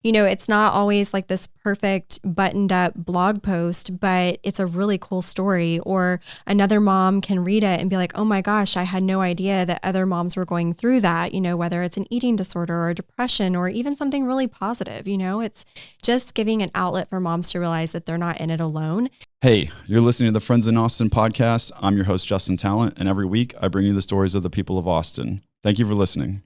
it's not always like this perfect buttoned up blog post, but it's a really cool story. Or another mom can read it and be like, oh my gosh, I had no idea that other moms were going through that, whether it's an eating disorder or depression or even something really positive. It's just giving an outlet for moms to realize that they're not in it alone. Hey, you're listening to the Friends in Austin podcast. I'm your host, Justin Talent, and every week I bring you the stories of the people of Austin. Thank you for listening.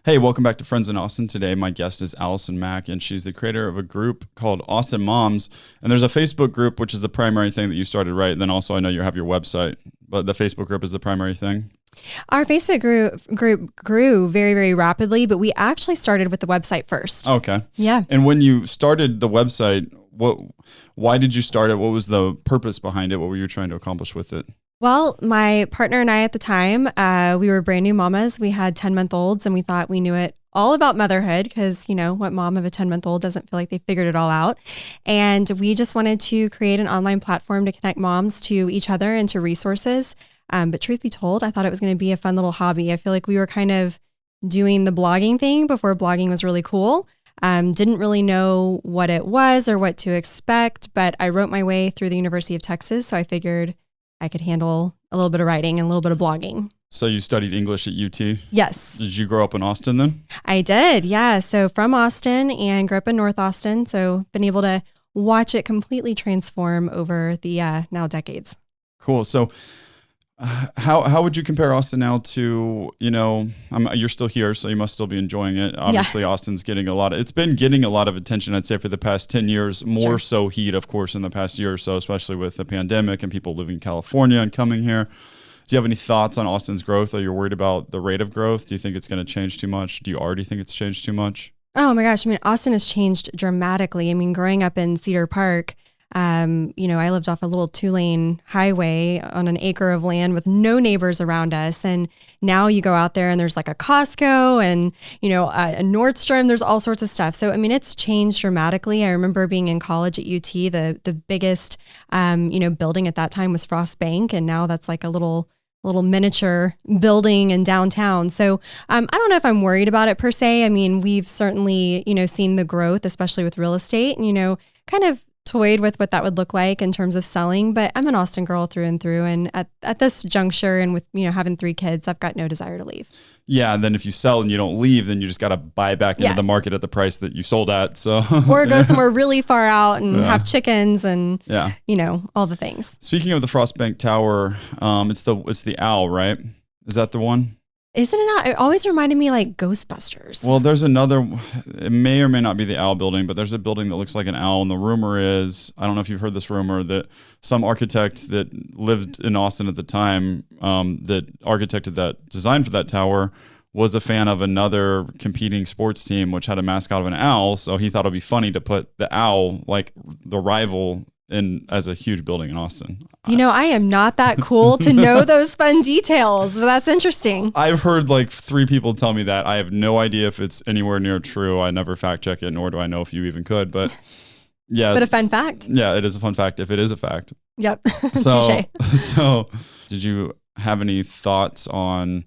Hey, welcome back to Friends in Austin. Today, my guest is Allison Mack, and she's the creator of a group called Austin Moms. And there's a Facebook group, which is the primary thing that you started, right? And then also, I know you have your website, but the Facebook group is the primary thing. Our Facebook group grew very, very rapidly, but we actually started with the website first. Okay. Yeah. And when you started the website, why did you start it? What was the purpose behind it? What were you trying to accomplish with it? Well, my partner and I at the time, we were brand new mamas. We had 10-month-olds and we thought we knew it all about motherhood because, what mom of a 10-month-old doesn't feel like they figured it all out. And we just wanted to create an online platform to connect moms to each other and to resources. But truth be told, I thought it was going to be a fun little hobby. I feel like we were kind of doing the blogging thing before blogging was really cool. Didn't really know what it was or what to expect, but I wrote my way through the University of Texas. So I figured I could handle a little bit of writing and a little bit of blogging. So you studied English at UT? Yes. Did you grow up in Austin then? I did, yeah. So from Austin and grew up in North Austin. So been able to watch it completely transform over the now decades. Cool. So how would you compare Austin now to, you're still here, so you must still be enjoying it. Obviously, yeah. Austin's it's been getting a lot of attention, I'd say, for the past 10 years, more Sure. so heat, of course, in the past year or so, especially with the pandemic and people living in California and coming here. Do you have any thoughts on Austin's growth? Are you worried about the rate of growth? Do you think it's going to change too much? Do you already think it's changed too much? Oh my gosh. Austin has changed dramatically. Growing up in Cedar Park, I lived off a little 2-lane highway on an acre of land with no neighbors around us. And now you go out there and there's like a Costco and, a Nordstrom, there's all sorts of stuff. So, it's changed dramatically. I remember being in college at UT, the biggest, building at that time was Frost Bank. And now that's like a little miniature building in downtown. So I don't know if I'm worried about it per se. We've certainly, seen the growth, especially with real estate and, kind of toyed with what that would look like in terms of selling, but I'm an Austin girl through and through. And at this juncture and with, having 3 kids, I've got no desire to leave. Yeah. And then if you sell and you don't leave, then you just got to buy back into the market at the price that you sold at. So, or go somewhere really far out and have chickens and, all the things. Speaking of the Frost Bank Tower, it's the owl, right? Is that the one? Isn't it not? It always reminded me like Ghostbusters. Well, there's another, it may or may not be the owl building, but there's a building that looks like an owl. And the rumor is, I don't know if you've heard this rumor, that some architect that lived in Austin at the time, that architected that design for that tower, was a fan of another competing sports team, which had a mascot of an owl. So he thought it'd be funny to put the owl, like the rival, in as a huge building in Austin. I am not that cool to know those fun details, but that's interesting. I've heard like 3 people tell me that. I have no idea if it's anywhere near true. I never fact check it, nor do I know if you even could, but yeah. But a fun fact. Yeah, it is a fun fact if it is a fact. Yep. So did you have any thoughts on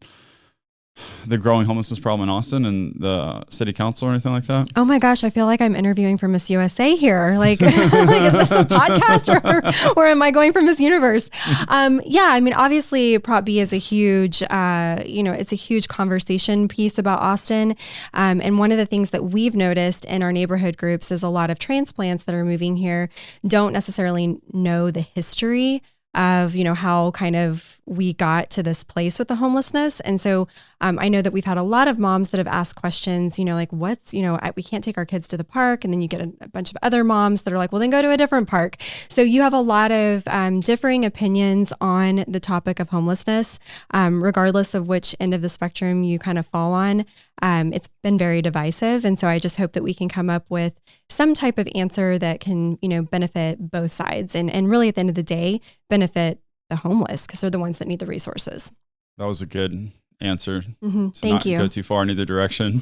the growing homelessness problem in Austin and the city council or anything like that? Oh my gosh, I feel like I'm interviewing for Miss USA here. Like, is this a podcast or am I going for Miss Universe? Obviously Prop B is a huge, it's a huge conversation piece about Austin. And one of the things that we've noticed in our neighborhood groups is a lot of transplants that are moving here don't necessarily know the history of, how kind of we got to this place with the homelessness. And so I know that we've had a lot of moms that have asked questions, like we can't take our kids to the park. And then you get a bunch of other moms that are like, well, then go to a different park. So you have a lot of differing opinions on the topic of homelessness, regardless of which end of the spectrum you kind of fall on. It's been very divisive. And so I just hope that we can come up with some type of answer that can, benefit both sides and really at the end of the day, benefit the homeless because they're the ones that need the resources. That was a good answer. Mm-hmm. Thank you. Not go too far in either direction.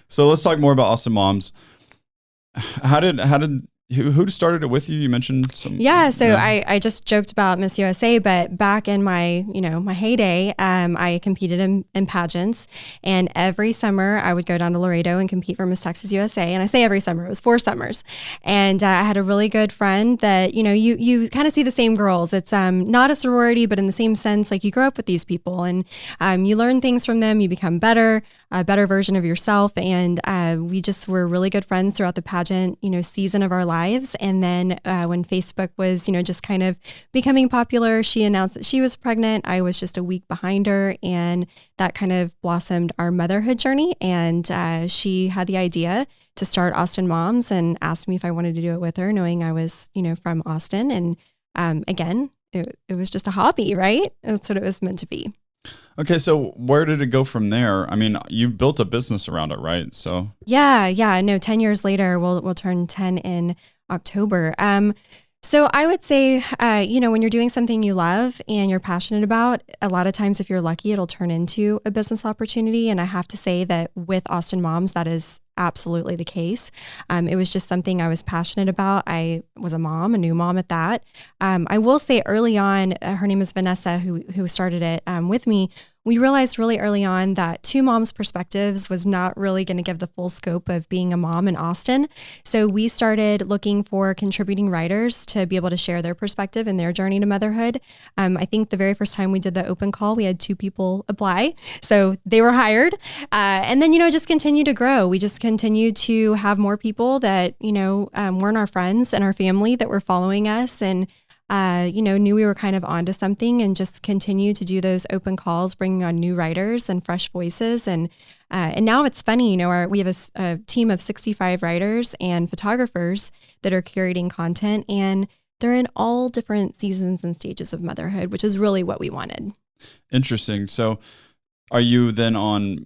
So let's talk more about Austin Moms. How did who started it with you? You mentioned some. Yeah, so I just joked about Miss USA, but back in my my heyday, I competed in pageants, and every summer I would go down to Laredo and compete for Miss Texas USA. And I say every summer, it was 4 summers, and I had a really good friend that you kind of see the same girls. It's not a sorority, but in the same sense, like you grow up with these people, and you learn things from them. You become better, a better version of yourself, and we just were really good friends throughout the pageant season of our lives. And then when Facebook was, just kind of becoming popular, she announced that she was pregnant. I was just a week behind her, and that kind of blossomed our motherhood journey. And she had the idea to start Austin Moms and asked me if I wanted to do it with her, knowing I was, from Austin. And again, it was just a hobby, right? That's what it was meant to be. Okay, so where did it go from there? I mean, you built a business around it, right? So yeah. No, 10 years later, we'll turn 10 in October. So I would say, when you're doing something you love and you're passionate about, a lot of times, if you're lucky, it'll turn into a business opportunity. And I have to say that with Austin Moms, that is absolutely the case. It was just something I was passionate about. I was a mom, a new mom at that. I will say early on, her name is Vanessa, who started it with me. We realized really early on that 2 moms' perspectives was not really going to give the full scope of being a mom in Austin. So we started looking for contributing writers to be able to share their perspective and their journey to motherhood. I think the very first time we did the open call, we had 2 people apply. So they were hired. And then, just continue to grow. We just continue to have more people that, weren't our friends and our family that were following us and knew we were kind of onto something, and just continue to do those open calls, bringing on new writers and fresh voices. And now it's funny, we have a team of 65 writers and photographers that are curating content, and they're in all different seasons and stages of motherhood, which is really what we wanted. Interesting. So are you then on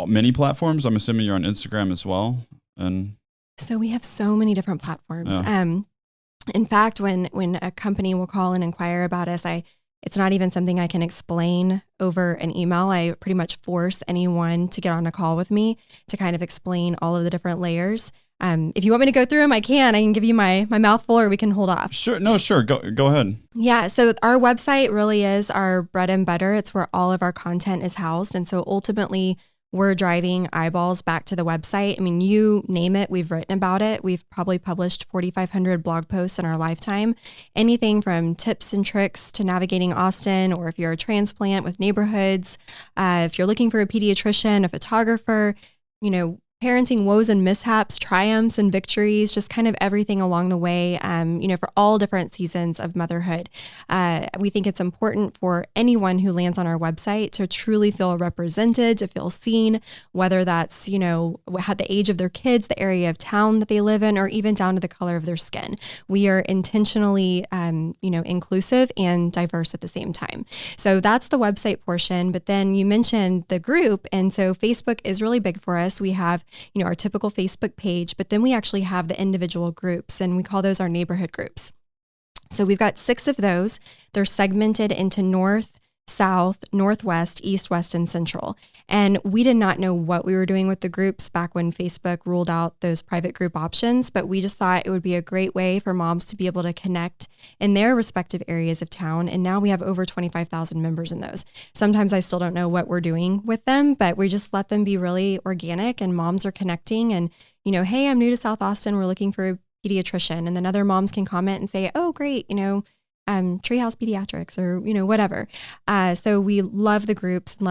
many platforms? I'm assuming you're on Instagram as well. And so we have so many different platforms. Yeah. In fact, when a company will call and inquire about us, it's not even something I can explain over an email. I pretty much force anyone to get on a call with me to kind of explain all of the different layers. If you want me to go through them, I can give you my mouthful, or we can hold off. Sure. No, sure. Go ahead. Yeah. So our website really is our bread and butter. It's where all of our content is housed. And so ultimately, we're driving eyeballs back to the website. I mean, you name it, we've written about it. We've probably published 4,500 blog posts in our lifetime. Anything from tips and tricks to navigating Austin, or if you're a transplant with neighborhoods, if you're looking for a pediatrician, a photographer, parenting woes and mishaps, triumphs and victories, just kind of everything along the way, for all different seasons of motherhood. We think it's important for anyone who lands on our website to truly feel represented, to feel seen, whether that's, the age of their kids, the area of town that they live in, or even down to the color of their skin. We are intentionally, inclusive and diverse at the same time. So that's the website portion. But then you mentioned the group. And so Facebook is really big for us. We have our typical Facebook page, but then we actually have the individual groups, and we call those our neighborhood groups. So we've got 6 of those. They're segmented into North, South, Northwest, East, West, and Central. And we did not know what we were doing with the groups back when Facebook ruled out those private group options, but we just thought it would be a great way for moms to be able to connect in their respective areas of town. And now we have over 25,000 members in those. Sometimes I still don't know what we're doing with them, but we just let them be really organic, and moms are connecting and, hey, I'm new to South Austin. We're looking for a pediatrician. And then other moms can comment and say, oh, great, Treehouse Pediatrics, or whatever. So we love the groups, and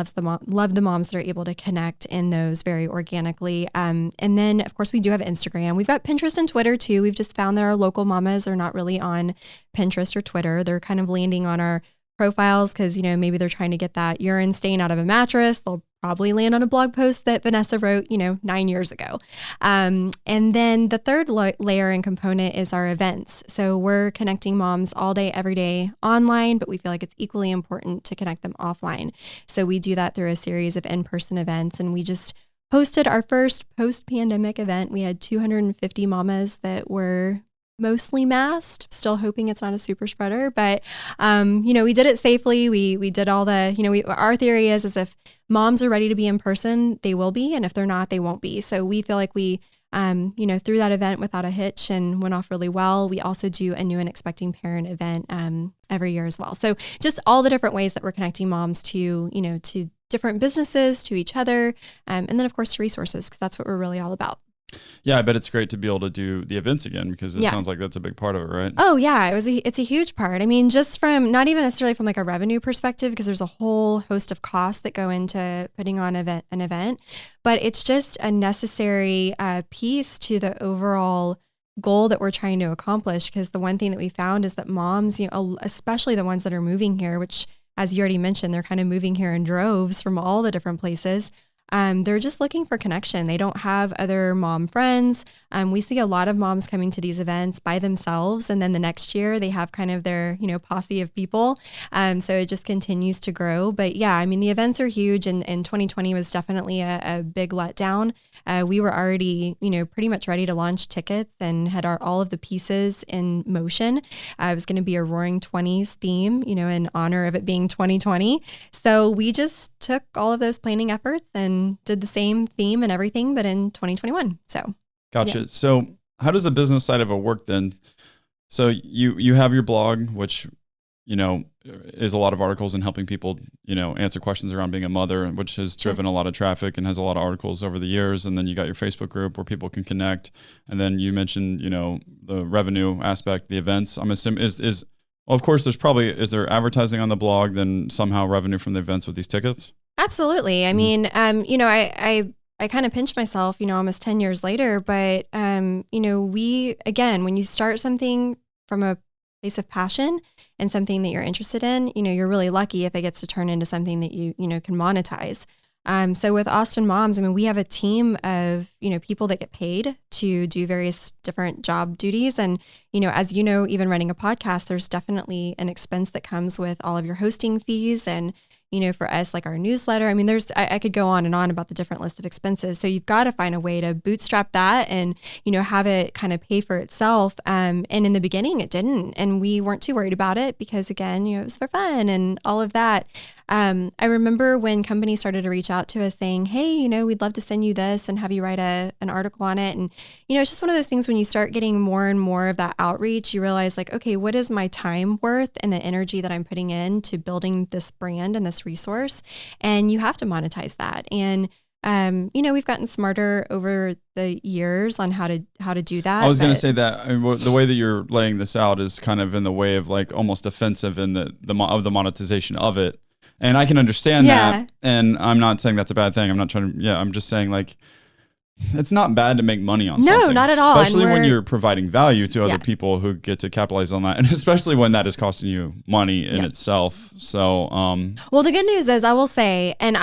love the moms that are able to connect in those very organically. And then of course we do have Instagram. We've got Pinterest and Twitter too. We've just found that our local mamas are not really on Pinterest or Twitter. They're kind of landing on our profiles because maybe they're trying to get that urine stain out of a mattress. They'll probably land on a blog post that Vanessa wrote 9 years ago. And then the third layer and component is our events. So we're connecting moms all day, every day online, but we feel like it's equally important to connect them offline. So we do that through a series of in-person events, and we just hosted our first post-pandemic event. We had 250 mamas that were mostly masked, still hoping it's not a super spreader, but we did it safely. We did all the, our theory is if moms are ready to be in person, they will be, and if they're not, they won't be. So we feel like we threw that event without a hitch and went off really well. We also do a new and expecting parent event every year as well. So just all the different ways that we're connecting moms to, to different businesses, to each other, and then of course to resources, because that's what we're really all about. Yeah, I bet it's great to be able to do the events again, because it sounds like that's a big part of it, right? Oh yeah, it's a huge part. I mean, just from not even necessarily from like a revenue perspective, because there's a whole host of costs that go into putting on an event, but it's just a necessary piece to the overall goal that we're trying to accomplish. Because the one thing that we found is that moms, especially the ones that are moving here, which as you already mentioned, they're kind of moving here in droves from all the different places. They're just looking for connection. They don't have other mom friends. We see a lot of moms coming to these events by themselves, and then the next year they have kind of their, posse of people. So it just continues to grow. But yeah, I mean, the events are huge, and 2020 was definitely a big letdown. We were already, pretty much ready to launch tickets and had all of the pieces in motion. It was going to be a Roaring 20s theme, in honor of it being 2020. So we just took all of those planning efforts and did the same theme and everything, but in 2021. So, gotcha. Yeah. So how does the business side of it work then? So you have your blog, which, is a lot of articles and helping people, answer questions around being a mother, which has driven a lot of traffic and has a lot of articles over the years. And then you got your Facebook group where people can connect. And then you mentioned, the revenue aspect, the events. I'm assuming well, of course, is there advertising on the blog, then somehow revenue from the events with these tickets? Absolutely. I mean, I kind of pinch myself, almost 10 years later, but, when you start something from a place of passion and something that you're interested in, you're really lucky if it gets to turn into something that you can monetize. So with Austin Moms, I mean, we have a team of, people that get paid to do various different job duties. And, as even running a podcast, there's definitely an expense that comes with all of your hosting fees and, for us, like our newsletter. I mean, I could go on and on about the different list of expenses. So you've got to find a way to bootstrap that and, have it kind of pay for itself. And in the beginning it didn't, and we weren't too worried about it because again, it was for fun and all of that. I remember when companies started to reach out to us saying, hey, we'd love to send you this and have you write an article on it. And, it's just one of those things when you start getting more and more of that outreach, you realize like, okay, what is my time worth and the energy that I'm putting in to building this brand and this resource? And you have to monetize that. And, we've gotten smarter over the years on how to do that. I was going to say that the way that you're laying this out is kind of in the way of like almost offensive in the monetization of it. And I can understand that. And I'm not saying that's a bad thing. I'm not trying to, I'm just saying like, it's not bad to make money on something. No, not at all. Especially when you're providing value to other people who get to capitalize on that. And especially when that is costing you money in itself. So, well, the good news is I will say, and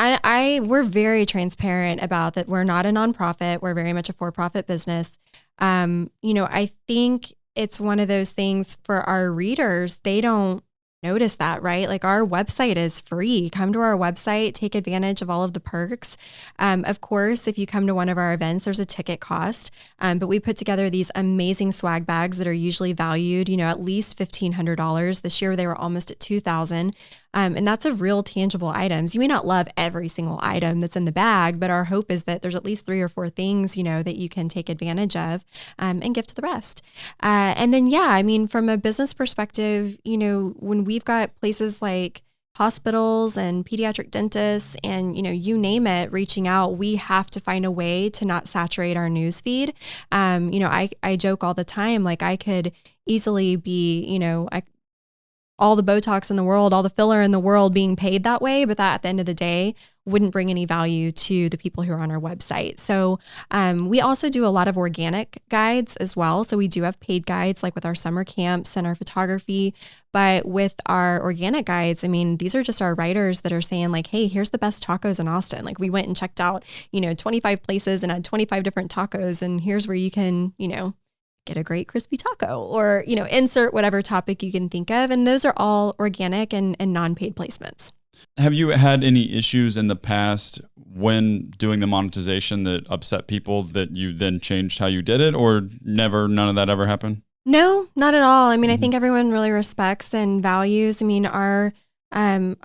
we're very transparent about that. We're not a nonprofit. We're very much a for-profit business. I think it's one of those things for our readers. They don't notice that, right? Like our website is free. Come to our website, take advantage of all of the perks. Of course, if you come to one of our events, there's a ticket cost, but we put together these amazing swag bags that are usually valued, at least $1,500. This year, they were almost at $2,000. And that's of real tangible items. You may not love every single item that's in the bag, but our hope is that there's at least 3 or 4 things, that you can take advantage of and give to the rest. And then, from a business perspective, when we've got places like hospitals and pediatric dentists and, you name it, reaching out, we have to find a way to not saturate our news feed. I joke all the time, like I could easily be, all the Botox in the world, all the filler in the world being paid that way, but that at the end of the day wouldn't bring any value to the people who are on our website. So we also do a lot of organic guides as well. So we do have paid guides like with our summer camps and our photography, but with our organic guides, I mean, these are just our writers that are saying like, hey, here's the best tacos in Austin. Like we went and checked out, 25 places and had 25 different tacos, and here's where you can, get a great crispy taco or, insert whatever topic you can think of. And those are all organic and non-paid placements. Have you had any issues in the past when doing the monetization that upset people that you then changed how you did it, or none of that ever happened? No, not at all. I mean, I think everyone really respects and values. I mean, our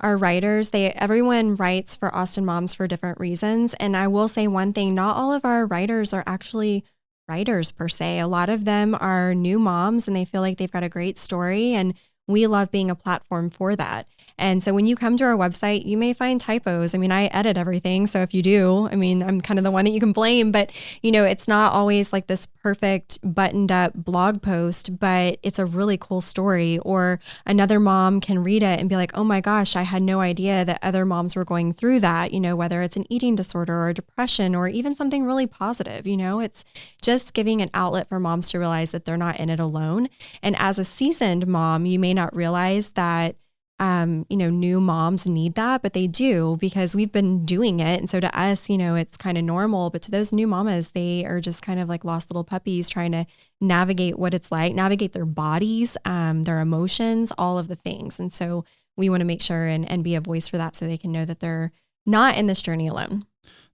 writers, everyone writes for Austin Moms for different reasons. And I will say one thing, not all of our writers are actually writers per se. A lot of them are new moms and they feel like they've got a great story, and we love being a platform for that. And so when you come to our website, you may find typos. I mean, I edit everything. So if you do, I mean, I'm kind of the one that you can blame, but it's not always like this perfect buttoned up blog post, but it's a really cool story. Or another mom can read it and be like, oh my gosh, I had no idea that other moms were going through that, whether it's an eating disorder or depression or even something really positive. It's just giving an outlet for moms to realize that they're not in it alone. And as a seasoned mom, you may not realize that new moms need that, but they do, because we've been doing it. And so to us, it's kind of normal, but to those new mamas, they are just kind of like lost little puppies trying to navigate what it's like, navigate their bodies, their emotions, all of the things. And so we want to make sure and be a voice for that so they can know that they're not in this journey alone.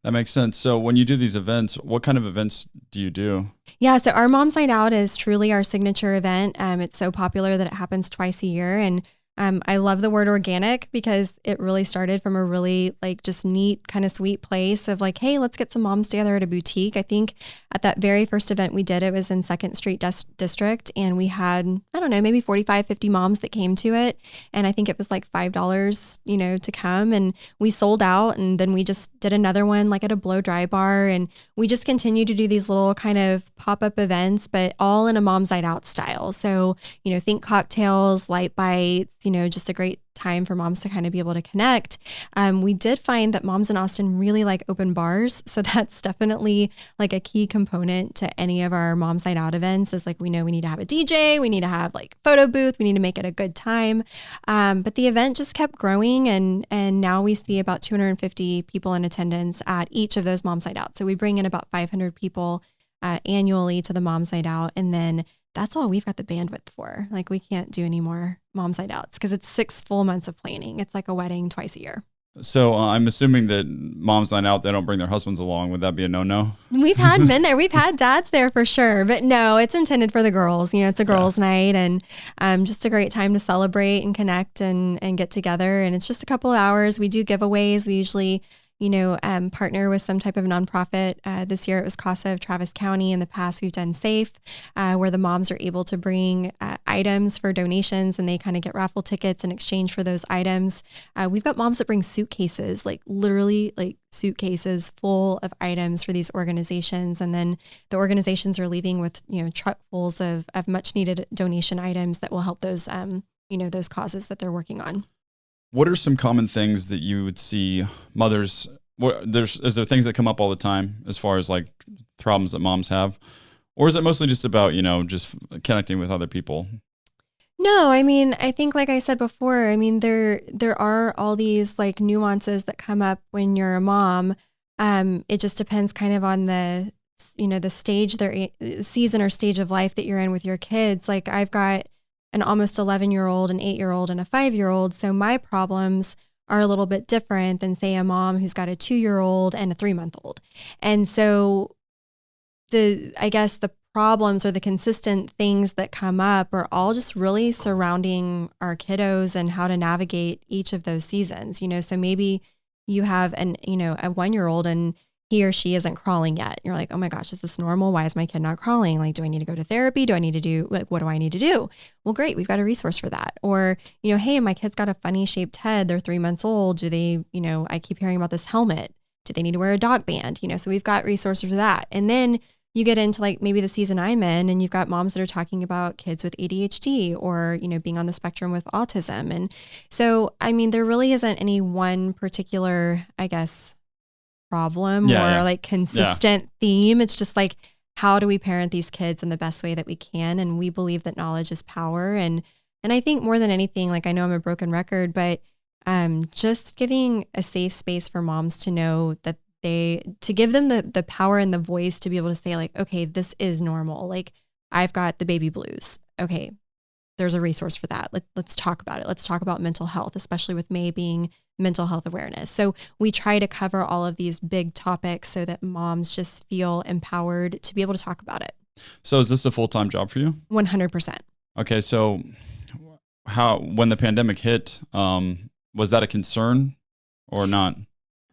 That makes sense. So when you do these events, what kind of events do you do? Yeah, so our Mom's Night Out is truly our signature event. It's so popular that it happens twice a year. And I love the word organic because it really started from a really just neat kind of sweet place of like, hey, let's get some moms together at a boutique. I think at that very first event we did, it was in 2nd Street District, and we had, I don't know, maybe 45, 50 moms that came to it. And I think it was like $5, to come, and we sold out. And then we just did another one like at a blow dry bar. And we just continue to do these little kind of pop-up events, but all in a Mom's Night Out style. So, think cocktails, light bites, just a great time for moms to kind of be able to connect. We did find that moms in Austin really like open bars. So that's definitely like a key component to any of our Mom's Night Out events, is like, we know we need to have a DJ, we need to have like photo booth, we need to make it a good time. But the event just kept growing, and now we see about 250 people in attendance at each of those Mom's Night Out. So we bring in about 500 people annually to the Mom's Night Out. And then that's all we've got the bandwidth for. Like, we can't do any more Mom's Night Outs because it's 6 full months of planning. It's like a wedding twice a year. So I'm assuming that Mom's Night Out, they don't bring their husbands along. Would that be a no-no? We've had men there. We've had dads there for sure. But no, it's intended for the girls. It's a girls' night, and just a great time to celebrate and connect and get together. And it's just a couple of hours. We do giveaways. We usually partner with some type of nonprofit. This year it was CASA of Travis County. In the past, we've done SAFE, where the moms are able to bring items for donations, and they kind of get raffle tickets in exchange for those items. We've got moms that bring suitcases, like literally like suitcases full of items for these organizations. And then the organizations are leaving with, truckfuls of much needed donation items that will help those, those causes that they're working on. What are some common things that you would see mothers? Is there things that come up all the time as far as like problems that moms have, or is it mostly just about just connecting with other people? No, I mean, I think like I said before, I mean there are all these like nuances that come up when you're a mom. It just depends kind of on the the stage, season or stage of life that you're in with your kids. Like, I've got an almost 11-year-old, an 8-year-old, and a 5-year-old. So my problems are a little bit different than, say, a mom who's got a 2-year-old and a 3-month-old. And so I guess the problems or the consistent things that come up are all just really surrounding our kiddos and how to navigate each of those seasons. So maybe you have a 1-year-old and he or she isn't crawling yet. You're like, oh my gosh, is this normal? Why is my kid not crawling? Like, do I need to go to therapy? Do I need to do, what do I need to do? Well, great. We've got a resource for that. Or, hey, my kid's got a funny shaped head. They're 3 months old. Do they, I keep hearing about this helmet. Do they need to wear a dog band? So we've got resources for that. And then you get into like maybe the season I'm in, and you've got moms that are talking about kids with ADHD or, being on the spectrum with autism. And so, I mean, there really isn't any one particular, I guess, problem like consistent theme. It's just like, how do we parent these kids in the best way that we can? And we believe that knowledge is power. And I think more than anything, like, I know I'm a broken record, but just giving a safe space for moms to know that to give them the power and the voice to be able to say like, okay, this is normal. Like, I've got the baby blues. Okay, there's a resource for that. Let's talk about it. Let's talk about mental health, especially with May being mental health awareness. So we try to cover all of these big topics so that moms just feel empowered to be able to talk about it. So is this a full-time job for you? 100%. Okay. So when the pandemic hit, was that a concern or not?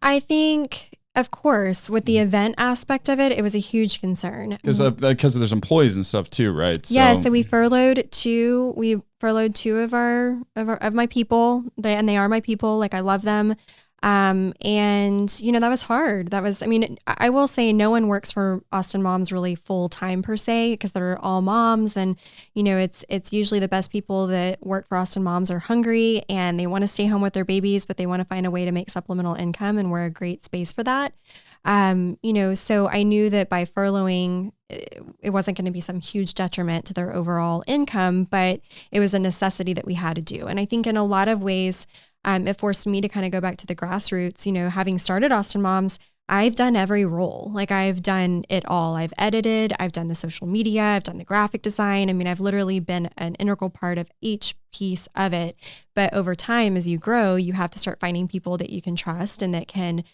I think Of course, with the event aspect of it, it was a huge concern. Because there's employees and stuff too, right? So we furloughed two. We furloughed two of my people. They are my people. Like, I love them. And that was hard. I will say no one works for Austin Moms really full time per se, because they're all moms, and it's usually the best people that work for Austin Moms are hungry and they want to stay home with their babies, but they want to find a way to make supplemental income, and we're a great space for that. So I knew that by furloughing, it wasn't going to be some huge detriment to their overall income, but it was a necessity that we had to do. And I think in a lot of ways, it forced me to kind of go back to the grassroots. Having started Austin Moms, I've done every role. Like, I've done it all. I've edited, I've done the social media, I've done the graphic design. I mean, I've literally been an integral part of each piece of it. But over time, as you grow, you have to start finding people that you can trust and that can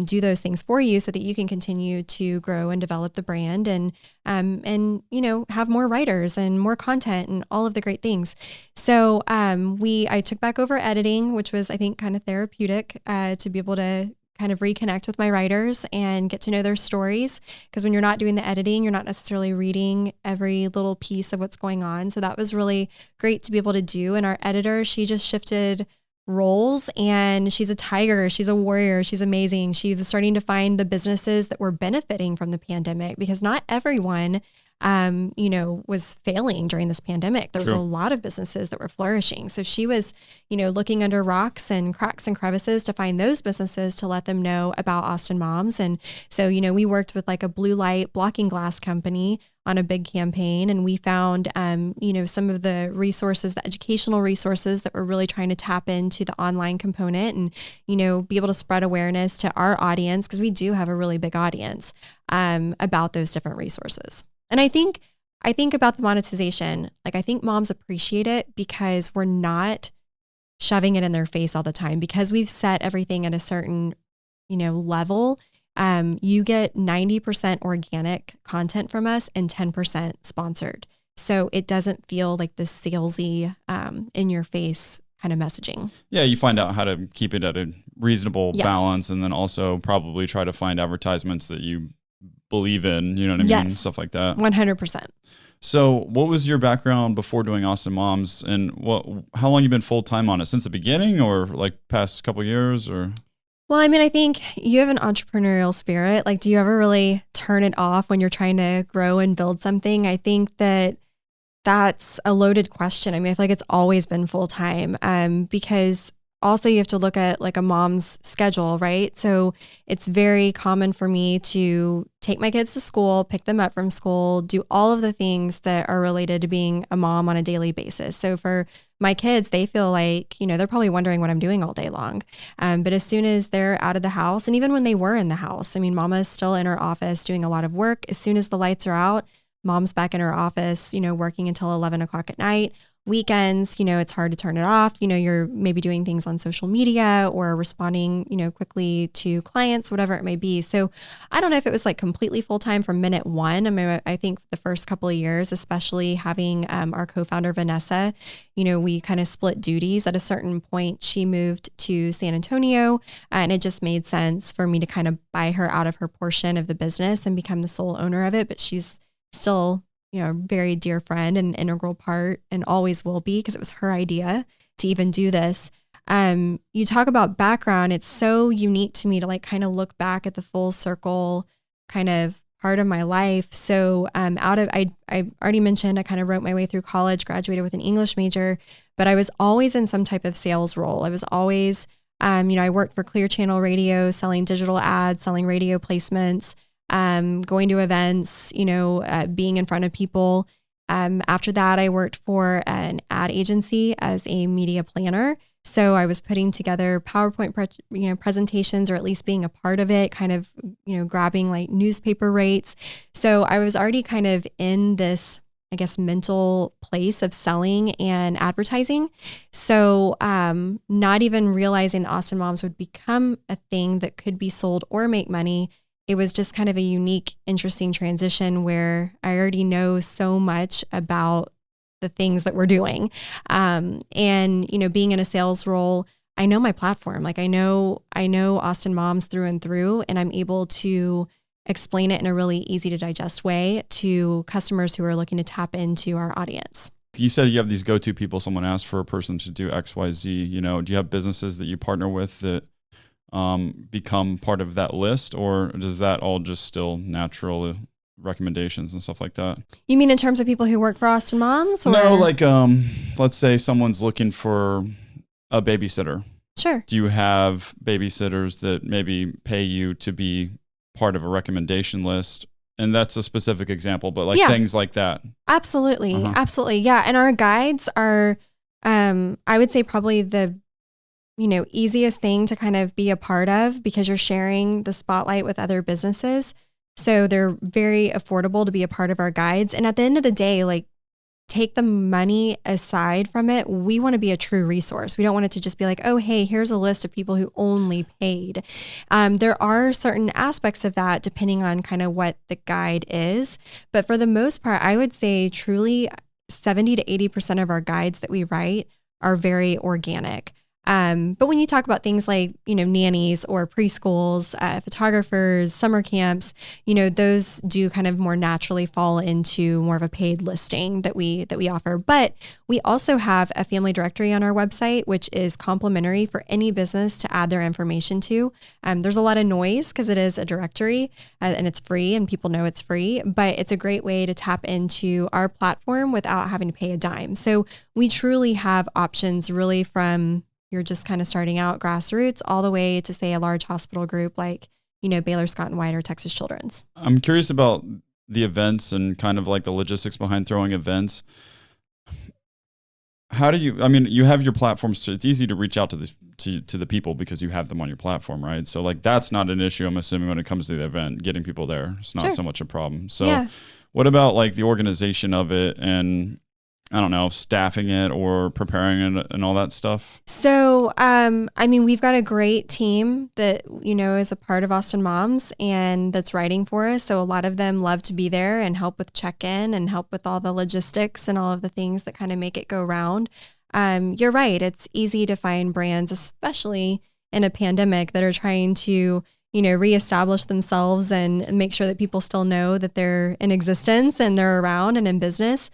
do those things for you, so that you can continue to grow and develop the brand and have more writers and more content and all of the great things. So I took back over editing, which was, I think, kind of therapeutic to be able to kind of reconnect with my writers and get to know their stories. Because when you're not doing the editing, you're not necessarily reading every little piece of what's going on. So that was really great to be able to do. And our editor, she just shifted roles, and she's a tiger. She's a warrior. She's amazing. She was starting to find the businesses that were benefiting from the pandemic, because not everyone was failing during this pandemic. There was a lot of businesses that were flourishing. So she was, looking under rocks and cracks and crevices to find those businesses, to let them know about Austin Moms. And so, we worked with like a blue light blocking glass company on a big campaign. And we found, some of the resources, the educational resources that were really trying to tap into the online component and, be able to spread awareness to our audience, because we do have a really big audience, about those different resources. And I think about the monetization, like, I think moms appreciate it because we're not shoving it in their face all the time, because we've set everything at a certain, level. You get 90% organic content from us and 10% sponsored. So it doesn't feel like this salesy, in your face kind of messaging. Yeah. You find out how to keep it at a reasonable balance, and then also probably try to find advertisements that you believe in, you know what I mean? Stuff like that. 100%. So what was your background before doing Austin Moms, and how long you been full-time on it? Since the beginning, or like past couple years, or? Well, I mean, I think you have an entrepreneurial spirit. Like, do you ever really turn it off when you're trying to grow and build something? I think that's a loaded question. I mean, I feel like it's always been full-time, because also you have to look at like a mom's schedule, right? So it's very common for me to take my kids to school, pick them up from school, do all of the things that are related to being a mom on a daily basis. So for my kids, they feel like, they're probably wondering what I'm doing all day long. But as soon as they're out of the house, and even when they were in the house, I mean, mama's still in her office doing a lot of work. As soon as the lights are out, mom's back in her office, working until 11 o'clock at night. Weekends, it's hard to turn it off. You're maybe doing things on social media or responding, quickly to clients, whatever it may be. So I don't know if it was like completely full-time from minute one. I mean, I think the first couple of years, especially having our co-founder, Vanessa, we kind of split duties. At a certain point, she moved to San Antonio, and it just made sense for me to kind of buy her out of her portion of the business and become the sole owner of it. But she's still very dear friend and integral part, and always will be, because it was her idea to even do this. You talk about background. It's so unique to me to like kind of look back at the full circle kind of part of my life. So I already mentioned, I kind of wrote my way through college, graduated with an English major, but I was always in some type of sales role. I was always, I worked for Clear Channel Radio, selling digital ads, selling radio placements, going to events, being in front of people. After that, I worked for an ad agency as a media planner. So I was putting together PowerPoint, presentations, or at least being a part of it, kind of, grabbing like newspaper rates. So I was already kind of in this, I guess, mental place of selling and advertising. So not even realizing that Austin Moms would become a thing that could be sold or make money. It was just kind of a unique, interesting transition where I already know so much about the things that we're doing. And, being in a sales role, I know my platform. Like I know Austin moms through and through, and I'm able to explain it in a really easy to digest way to customers who are looking to tap into our audience. You said you have these go-to people. Someone asked for a person to do X, Y, Z. You know, do you have businesses that you partner with that become part of that list, or does that all just still natural recommendations and stuff like that? You mean in terms of people who work for Austin moms? Or? No, like let's say someone's looking for a babysitter. Sure. Do you have babysitters that maybe pay you to be part of a recommendation list? And that's a specific example, but like things like that. Absolutely. Absolutely. Yeah. And our guides are, I would say probably the, easiest thing to kind of be a part of because you're sharing the spotlight with other businesses. So they're very affordable to be a part of our guides. And at the end of the day, like take the money aside from it. We want to be a true resource. We don't want it to just be like, oh, hey, here's a list of people who only paid. There are certain aspects of that depending on kind of what the guide is. But for the most part, I would say truly 70 to 80% of our guides that we write are very organic. But when you talk about things like, nannies or preschools, photographers, summer camps, those do kind of more naturally fall into more of a paid listing that we offer. But we also have a family directory on our website, which is complimentary for any business to add their information to. There's a lot of noise because it is a directory and it's free and people know it's free, but it's a great way to tap into our platform without having to pay a dime. So we truly have options really from you're just kind of starting out grassroots all the way to say a large hospital group like, Baylor Scott and White or Texas Children's. I'm curious about the events and kind of like the logistics behind throwing events. How do you have your platforms. It's easy to reach out to the people because you have them on your platform, right? So like, that's not an issue. I'm assuming when it comes to the event, getting people there, it's not so much a problem. So what about like the organization of it and I don't know, staffing it or preparing it and all that stuff? So, we've got a great team that, is a part of Austin Moms and that's writing for us. So a lot of them love to be there and help with check-in and help with all the logistics and all of the things that kind of make it go round. You're right. It's easy to find brands, especially in a pandemic, that are trying to reestablish themselves and make sure that people still know that they're in existence and they're around and in business.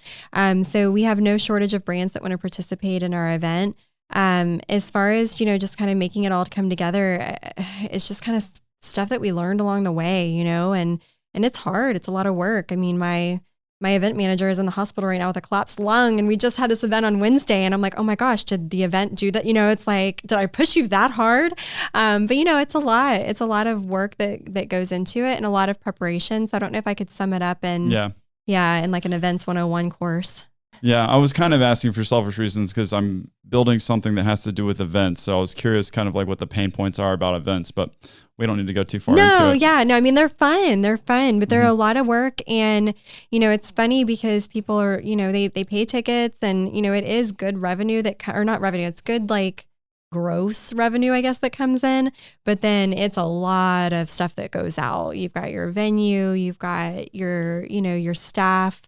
So we have no shortage of brands that want to participate in our event. As far as, just kind of making it all come together, it's just kind of stuff that we learned along the way, and it's hard. It's a lot of work. I mean, my event manager is in the hospital right now with a collapsed lung, and we just had this event on Wednesday, and I'm like, oh my gosh, did the event do that? It's like, did I push you that hard? But it's a lot. It's a lot of work that goes into it and a lot of preparation. So I don't know if I could sum it up in like an events 101 course. Yeah, I was kind of asking for selfish reasons because I'm building something that has to do with events. So I was curious kind of like what the pain points are about events, but we don't need to go too far into it. No, they're fun. They're fun, but they're a lot of work. And, it's funny because people are, they pay tickets and, it is good revenue it's good like gross revenue, I guess, that comes in. But then it's a lot of stuff that goes out. You've got your venue, you've got your, your staff.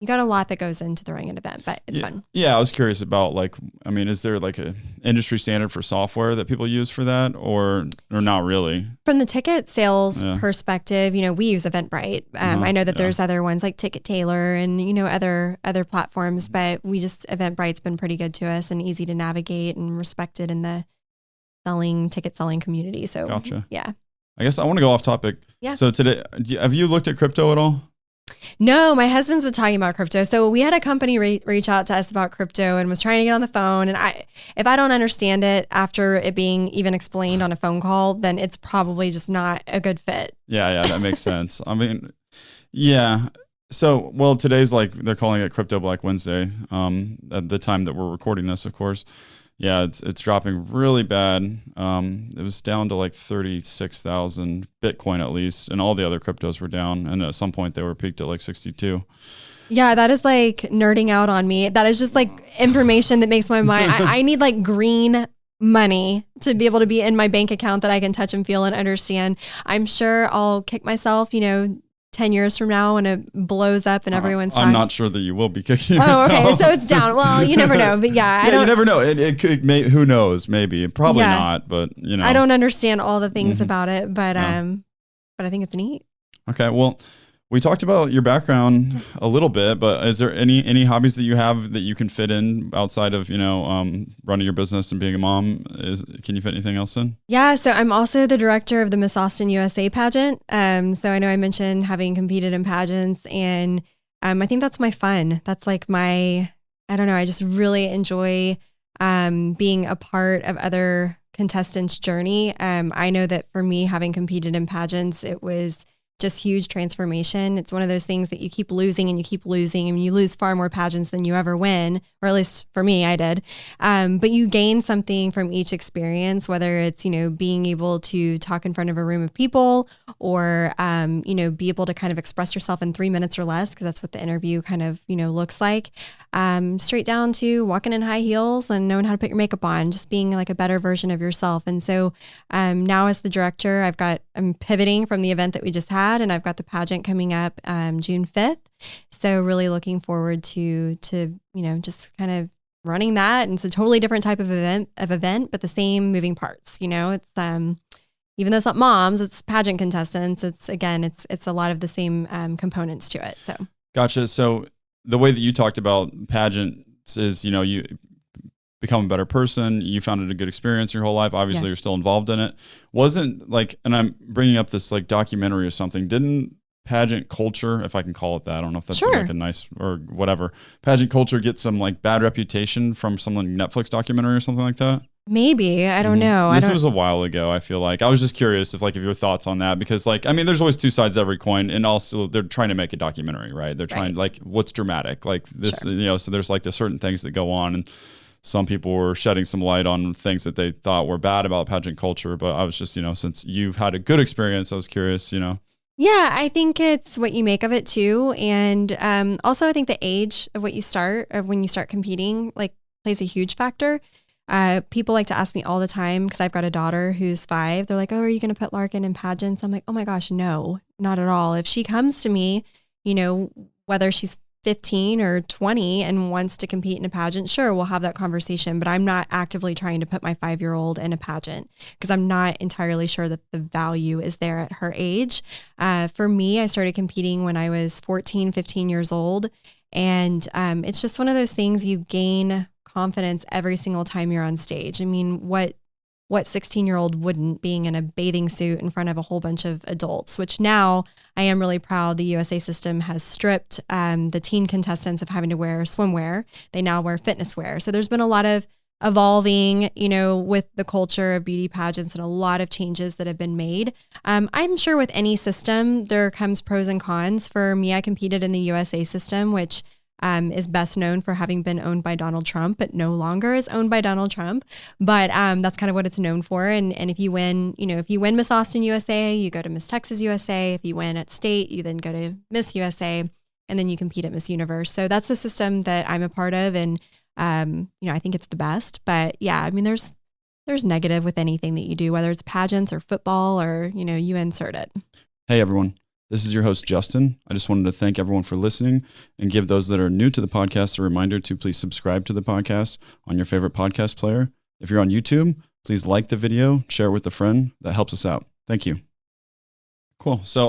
You got a lot that goes into throwing an event, but it's fun. Yeah, I was curious about is there like a industry standard for software that people use for that or not really? From the ticket sales perspective, we use Eventbrite. I know that there's other ones like Ticket Tailor and, other platforms, but Eventbrite's been pretty good to us and easy to navigate and respected in the ticket selling community. So gotcha. Yeah. I guess I want to go off topic. Yeah. So today, have you looked at crypto at all? No, my husband's been talking about crypto. So we had a company reach out to us about crypto and was trying to get on the phone. And if I don't understand it after it being even explained on a phone call, then it's probably just not a good fit. Yeah, that makes sense. Yeah. So, today's they're calling it Crypto Black Wednesday. At the time that we're recording this, of course. Yeah, it's dropping really bad. It was down to like 36,000 Bitcoin at least, and all the other cryptos were down. And at some point they were peaked at like 62. Yeah, that is like nerding out on me. That is just like information that makes my mind. I need like green money to be able to be in my bank account that I can touch and feel and understand. I'm sure I'll kick myself, 10 years from now when it blows up and everyone's I'm not sure that you will be kicking yourself. Oh, okay. So it's down. Well, you never know. But yeah, you never know. It could, who knows? Maybe, probably not. But I don't understand all the things about it, but I think it's neat. Okay. Well, we talked about your background a little bit, but is there any hobbies that you have that you can fit in outside of, running your business and being a mom? Can you fit anything else in? Yeah. So I'm also the director of the Miss Austin USA pageant. So I know I mentioned having competed in pageants, and I think that's my fun. That's like I don't know, I just really enjoy being a part of other contestants' journey. I know that for me, having competed in pageants, it was just huge transformation. It's one of those things that you keep losing and you keep losing, and you lose far more pageants than you ever win, or at least for me, I did. But you gain something from each experience, whether it's, being able to talk in front of a room of people, or, be able to kind of express yourself in 3 minutes or less, because that's what the interview kind of, looks like, straight down to walking in high heels and knowing how to put your makeup on, just being like a better version of yourself. And so now as the director, I'm pivoting from the event that we just had, and I've got the pageant coming up June 5th. So really looking forward to just kind of running that. And it's a totally different type of event, but the same moving parts. It's even though it's not moms, it's pageant contestants. It's a lot of the same components to it. So gotcha. So the way that you talked about pageants is, you become a better person. You found it a good experience your whole life. Obviously, You're still involved in it. Wasn't like, and I'm bringing up this like documentary or something. Didn't pageant culture, if I can call it that, I don't know if that's like a nice or whatever, pageant culture get some like bad reputation from some Netflix documentary or something like that? Maybe. I don't know. This was a while ago, I feel like. I was just curious if your thoughts on that, because there's always two sides to every coin, and also they're trying to make a documentary, right? They're trying what's dramatic, like this, so there's like the certain things that go on, and some people were shedding some light on things that they thought were bad about pageant culture. But I was just, since you've had a good experience, I was curious, Yeah, I think it's what you make of it too. And also I think the age of when you start competing, plays a huge factor. People like to ask me all the time, because I've got a daughter who's 5. They're like, oh, are you going to put Larkin in pageants? I'm like, oh my gosh, no, not at all. If she comes to me, whether she's 15 or 20 and wants to compete in a pageant, sure, we'll have that conversation, but I'm not actively trying to put my 5-year-old in a pageant, because I'm not entirely sure that the value is there at her age. For me, I started competing when I was 14, 15 years old. And it's just one of those things, you gain confidence every single time you're on stage. I mean, what 16-year-old wouldn't, being in a bathing suit in front of a whole bunch of adults, which now I am really proud the USA system has stripped the teen contestants of having to wear swimwear. They now wear fitness wear. So there's been a lot of evolving, with the culture of beauty pageants, and a lot of changes that have been made. I'm sure with any system, there comes pros and cons. For me, I competed in the USA system, which is best known for having been owned by Donald Trump, but no longer is owned by Donald Trump. But that's kind of what it's known for. And if you win, if you win Miss Austin USA, you go to Miss Texas USA. If you win at state, you then go to Miss USA, and then you compete at Miss Universe. So that's the system that I'm a part of. And, I think it's the best. But yeah, there's negative with anything that you do, whether it's pageants or football, or, you insert it. Hey, everyone. This is your host, Justin. I just wanted to thank everyone for listening, and give those that are new to the podcast a reminder to please subscribe to the podcast on your favorite podcast player. If you're on YouTube, please like the video, share it with a friend. That helps us out. Thank you. Cool. So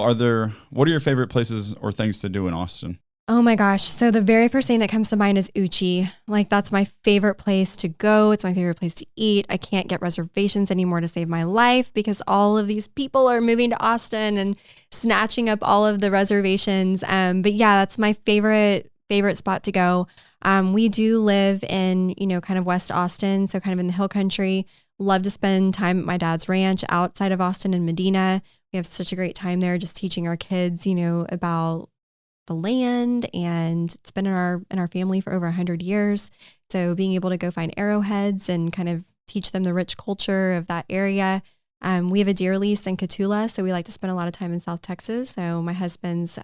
what are your favorite places or things to do in Austin? Oh my gosh. So the very first thing that comes to mind is Uchi. That's my favorite place to go. It's my favorite place to eat. I can't get reservations anymore to save my life, because all of these people are moving to Austin and snatching up all of the reservations. But yeah, that's my favorite spot to go. We do live in, kind of West Austin, so kind of in the hill country. Love to spend time at my dad's ranch outside of Austin in Medina. We have such a great time there, just teaching our kids, about the land, and it's been in our family for over 100 years. So being able to go find arrowheads and kind of teach them the rich culture of that area. We have a deer lease in Cotulla, so we like to spend a lot of time in South Texas. So my husband's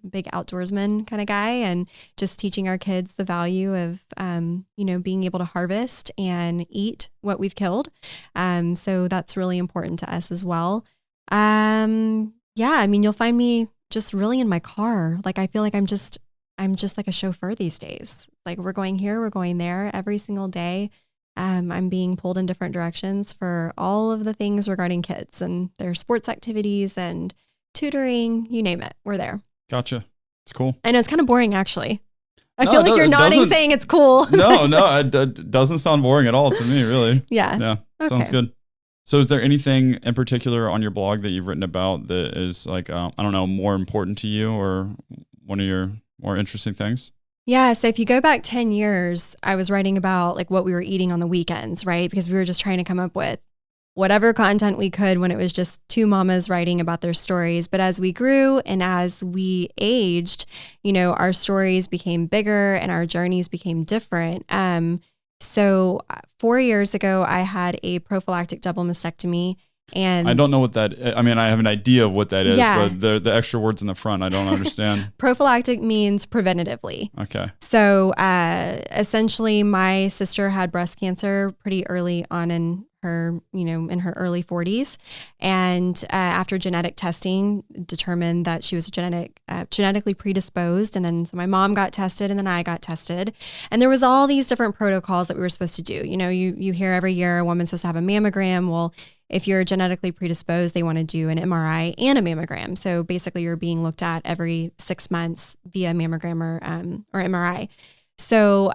big outdoorsman kind of guy, and just teaching our kids the value of, being able to harvest and eat what we've killed. So that's really important to us as well. You'll find me just really in my car. Like, I feel like I'm just like a chauffeur these days. Like, we're going here, we're going there every single day. I'm being pulled in different directions for all of the things regarding kids and their sports activities and tutoring, you name it. We're there. Gotcha. It's cool. I know it's kind of boring, actually. I feel like you're nodding saying it's cool. No, it doesn't sound boring at all to me, really. Yeah. Yeah. Okay. Sounds good. So is there anything in particular on your blog that you've written about that is like, I don't know, more important to you or one of your more interesting things? Yeah. So if you go back 10 years, I was writing about like what we were eating on the weekends, right? Because we were just trying to come up with whatever content we could when it was just two mamas writing about their stories. But as we grew and as we aged, our stories became bigger and our journeys became different. So 4 years ago, I had a prophylactic double mastectomy. And I don't know what that, I mean, I have an idea of what that is, but the extra words in the front, I don't understand. Prophylactic means preventatively. Okay. So essentially my sister had breast cancer pretty early on in her, in her early 40s. And after genetic testing determined that she was genetically predisposed. And then so my mom got tested and then I got tested. And there was all these different protocols that we were supposed to do. You hear every year a woman's supposed to have a mammogram. Well, if you're genetically predisposed, they want to do an MRI and a mammogram. So basically you're being looked at every 6 months via mammogram or MRI. So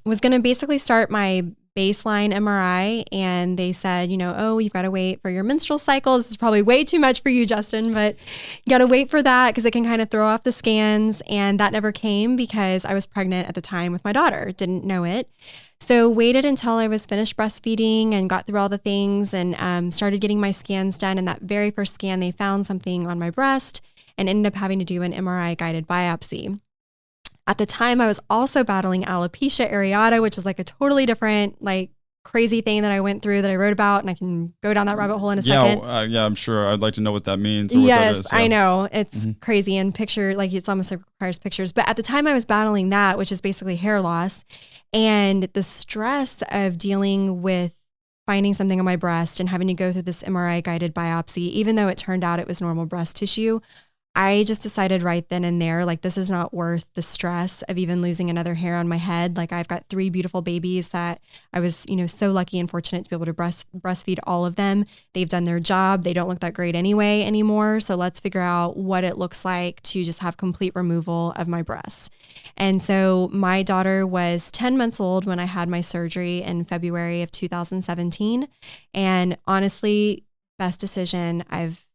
was going to basically start my baseline MRI and they said, you've got to wait for your menstrual cycle. This is probably way too much for you, Justin, but you got to wait for that because it can kind of throw off the scans. And that never came because I was pregnant at the time with my daughter, didn't know it. So waited until I was finished breastfeeding and got through all the things and started getting my scans done. And that very first scan, they found something on my breast and ended up having to do an MRI guided biopsy. At the time, I was also battling alopecia areata, which is like a totally different, like crazy thing that I went through that I wrote about, and I can go down that rabbit hole in a second. Yeah, I'm sure. I'd like to know what that means. Or yes, what that is, so. I know. It's crazy and it's almost like requires pictures. But at the time I was battling that, which is basically hair loss, and the stress of dealing with finding something on my breast and having to go through this MRI guided biopsy, even though it turned out it was normal breast tissue, I just decided right then and there, like, this is not worth the stress of even losing another hair on my head. Like, I've got 3 beautiful babies that I was, so lucky and fortunate to be able to breastfeed all of them. They've done their job. They don't look that great anyway anymore. So let's figure out what it looks like to just have complete removal of my breasts. And so my daughter was 10 months old when I had my surgery in February of 2017. And honestly, best decision I've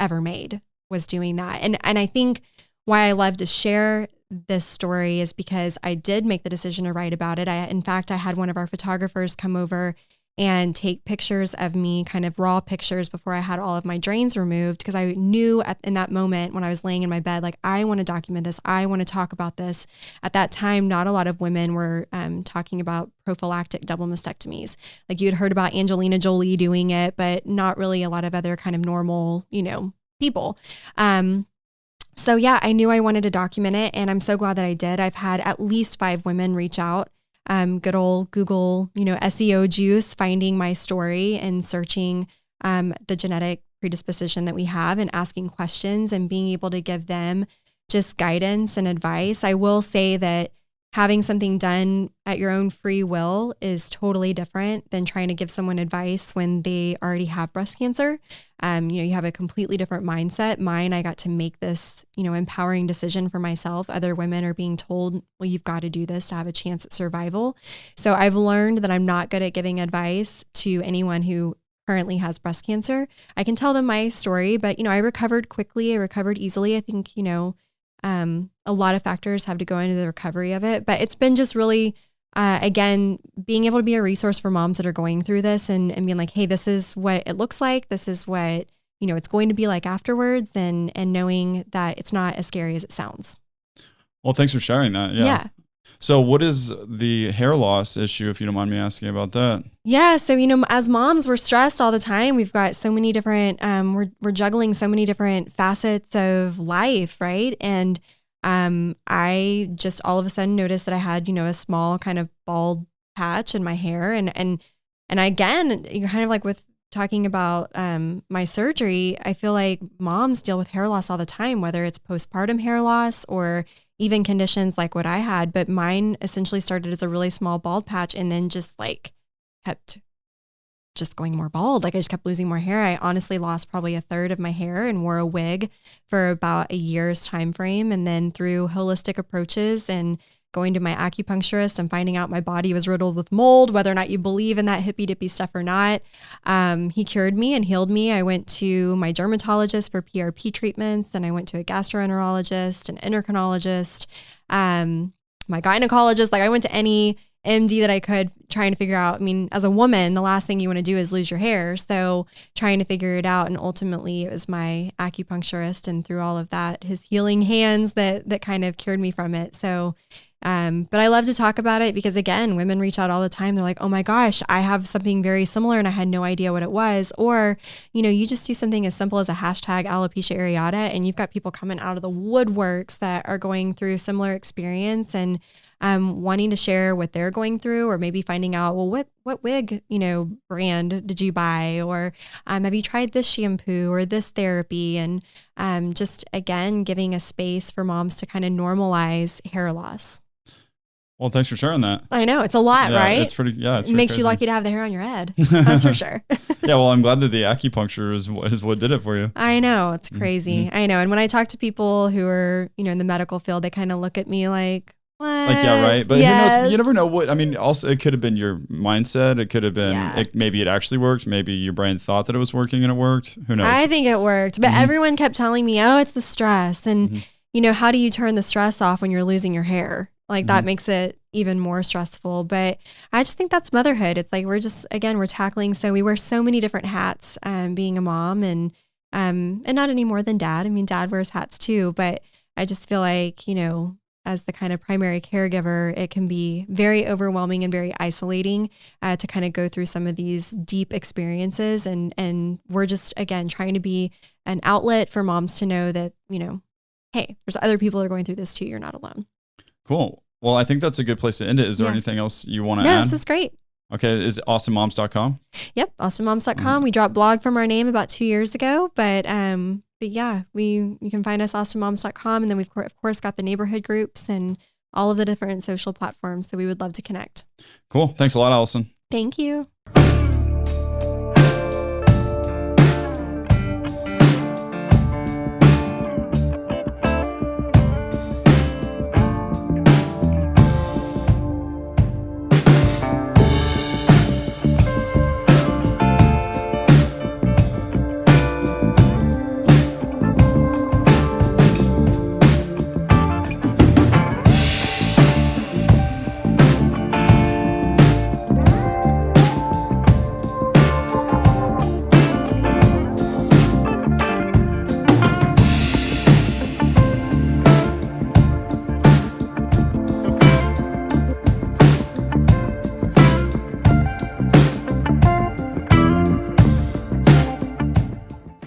ever made was doing that. And I think why I love to share this story is because I did make the decision to write about it. In fact, I had one of our photographers come over and take pictures of me, kind of raw pictures before I had all of my drains removed, because I knew in that moment when I was laying in my bed, like, I want to document this. I want to talk about this. At that time, not a lot of women were talking about prophylactic double mastectomies. Like, you had heard about Angelina Jolie doing it, but not really a lot of other kind of normal, people. So yeah, I knew I wanted to document it, and I'm so glad that I did. I've had at least 5 women reach out. Good old Google, SEO juice, finding my story and searching the genetic predisposition that we have and asking questions and being able to give them just guidance and advice. I will say that having something done at your own free will is totally different than trying to give someone advice when they already have breast cancer. You have a completely different mindset. Mine, I got to make this, empowering decision for myself. Other women are being told, well, you've got to do this to have a chance at survival. So I've learned that I'm not good at giving advice to anyone who currently has breast cancer. I can tell them my story, but, I recovered quickly. I recovered easily. I think, a lot of factors have to go into the recovery of it, but it's been just really, again, being able to be a resource for moms that are going through this and being like, hey, this is what it looks like. This is what, it's going to be like afterwards, and knowing that it's not as scary as it sounds. Well, thanks for sharing that. Yeah. So what is the hair loss issue, if you don't mind me asking about that? Yeah. So, as moms, we're stressed all the time. We've got so many different, we're juggling so many different facets of life. Right. And I just all of a sudden noticed that I had, a small kind of bald patch in my hair. And again, you're kind of like with talking about my surgery, I feel like moms deal with hair loss all the time, whether it's postpartum hair loss or even conditions like what I had. But mine essentially started as a really small bald patch and then just like kept just going more bald. Like I just kept losing more hair. I honestly lost probably a third of my hair and wore a wig for about a year's time frame. And then through holistic approaches and going to my acupuncturist and finding out my body was riddled with mold, whether or not you believe in that hippy dippy stuff or not, he cured me and healed me. I went to my dermatologist for PRP treatments, and I went to a gastroenterologist, an endocrinologist, my gynecologist. Like I went to any MD that I could, trying to figure out, I mean, as a woman, the last thing you want to do is lose your hair. So trying to figure it out. And ultimately it was my acupuncturist, and through all of that, his healing hands that kind of cured me from it. So, but I love to talk about it because again, women reach out all the time. They're like, oh my gosh, I have something very similar and I had no idea what it was. Or, you know, you just do something as simple as a hashtag alopecia areata and you've got people coming out of the woodworks that are going through similar experience and wanting to share what they're going through, or maybe finding out, well, what wig, you know, brand did you buy? Or have you tried this shampoo or this therapy? And just, again, giving a space for moms to kind of normalize hair loss. Well, thanks for sharing that. I know. It's a lot, right? It's pretty, it makes crazy. you lucky to have the hair on your head. That's for sure. Yeah. Well, I'm glad that the acupuncture is what did it for you. I know. It's crazy. I know. And when I talk to people who are, you know, in the medical field, they kind of look at me like, what? Like, yeah, right. But who knows? You never know what, I mean, also it could have been your mindset. It could have been, maybe it actually worked. Maybe your brain thought that it was working and it worked. Who knows? I think it worked. But everyone kept telling me, oh, it's the stress. And, you know, how do you turn the stress off when you're losing your hair? Like that makes it even more stressful. But I just think that's motherhood. It's like, we're tackling, so we wear so many different hats, being a mom and not any more than dad. I mean, dad wears hats too, but I just feel like, you know, as the kind of primary caregiver, it can be very overwhelming and very isolating to kind of go through some of these deep experiences. And we're just, again, trying to be an outlet for moms to know that, you know, hey, there's other people that are going through this too. You're not alone. Cool. Well, I think that's a good place to end it. Is there anything else you want to add? No, this is great. Okay. Is it AwesomeMoms.com? Yep. AwesomeMoms.com. We dropped blog from our name about 2 years ago, but yeah, you can find us AwesomeMoms.com. And then we've of course got the neighborhood groups and all of the different social platforms. So we would love to connect. Cool. Thanks a lot, Allison. Thank you.